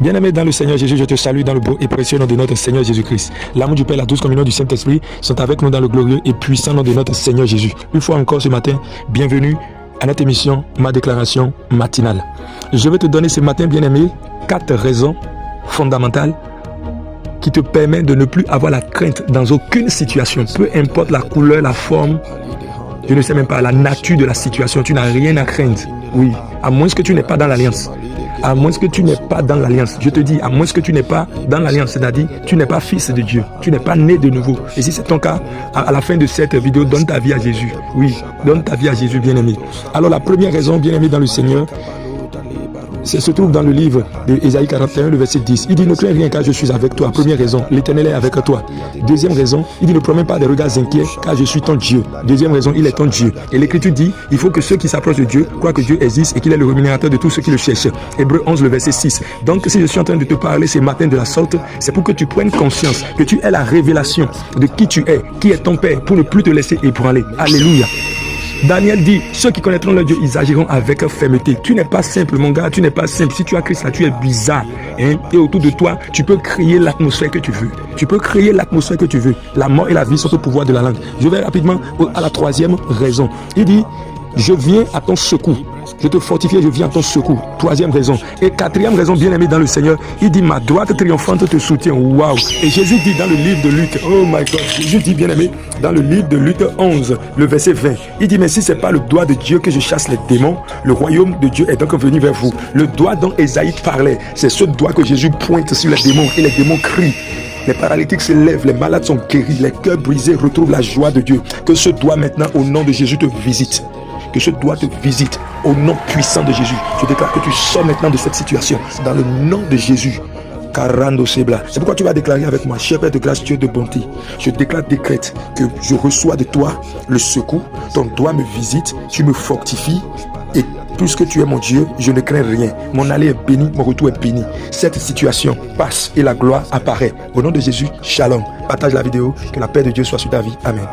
Bien-aimé dans le Seigneur Jésus, je te salue dans le beau et précieux nom de notre Seigneur Jésus-Christ. L'amour du Père, la douce communion du Saint-Esprit sont avec nous dans le glorieux et puissant nom de notre Seigneur Jésus. Une fois encore ce matin, bienvenue à notre émission, ma déclaration matinale. Je vais te donner ce matin, bien-aimé, 4 raisons fondamentales qui te permettent de ne plus avoir la crainte dans aucune situation, peu importe la couleur, la forme, je ne sais même pas la nature de la situation, tu n'as rien à craindre. Oui, à moins que tu n'es pas dans l'alliance. À moins que tu n'es pas dans l'alliance. Je te dis, à moins que tu n'es pas dans l'alliance, c'est-à-dire, tu n'es pas fils de Dieu. Tu n'es pas né de nouveau. Et si c'est ton cas, à la fin de cette vidéo, donne ta vie à Jésus. Oui, donne ta vie à Jésus, bien-aimé. Alors, la première raison, bien-aimé dans le Seigneur, se trouve dans le livre d'Ésaïe 41, le verset 10. Il dit, ne crains rien car je suis avec toi. Première raison, l'Éternel est avec toi. Deuxième raison, il dit, ne promets pas des regards inquiets car je suis ton Dieu. Deuxième raison, il est ton Dieu. Et l'Écriture dit, il faut que ceux qui s'approchent de Dieu croient que Dieu existe et qu'il est le rémunérateur de tous ceux qui le cherchent. Hébreux 11, le verset 6. Donc, si je suis en train de te parler ce matin de la sorte, c'est pour que tu prennes conscience, que tu aies la révélation de qui tu es, qui est ton Père, pour ne plus te laisser ébranler. Alléluia. Daniel dit, ceux qui connaîtront leur Dieu, ils agiront avec fermeté. Tu n'es pas simple, mon gars, tu n'es pas simple. Si tu as Christ là, tu es bizarre. Hein? Et autour de toi, tu peux créer l'atmosphère que tu veux. Tu peux créer l'atmosphère que tu veux. La mort et la vie sont au pouvoir de la langue. Je vais rapidement à la troisième raison. Il dit, je viens à ton secours. Je te fortifie, je viens à ton secours. Troisième raison. Et quatrième raison, bien-aimé dans le Seigneur, il dit, ma droite triomphante te soutient. Waouh! Et Jésus dit dans le livre de Luc, oh my God, Jésus dit, bien-aimé, dans le livre de Luc 11, le verset 20, il dit, mais si ce n'est pas le doigt de Dieu que je chasse les démons, le royaume de Dieu est donc venu vers vous. Le doigt dont Ésaïe parlait, c'est ce doigt que Jésus pointe sur les démons et les démons crient. Les paralytiques se lèvent, les malades sont guéris, les cœurs brisés retrouvent la joie de Dieu. Que ce doigt maintenant, au nom de Jésus, te visite. Que ce doigt te visite au nom puissant de Jésus. Je déclare que tu sors maintenant de cette situation dans le nom de Jésus. Karando Sebla. C'est pourquoi tu vas déclarer avec moi, cher Père de grâce, Dieu de bonté. Je déclare, décrète que je reçois de toi le secours. Ton doigt me visite, tu me fortifies. Et puisque tu es mon Dieu, je ne crains rien. Mon aller est béni, mon retour est béni. Cette situation passe et la gloire apparaît. Au nom de Jésus, shalom. Partage la vidéo, que la paix de Dieu soit sur ta vie. Amen.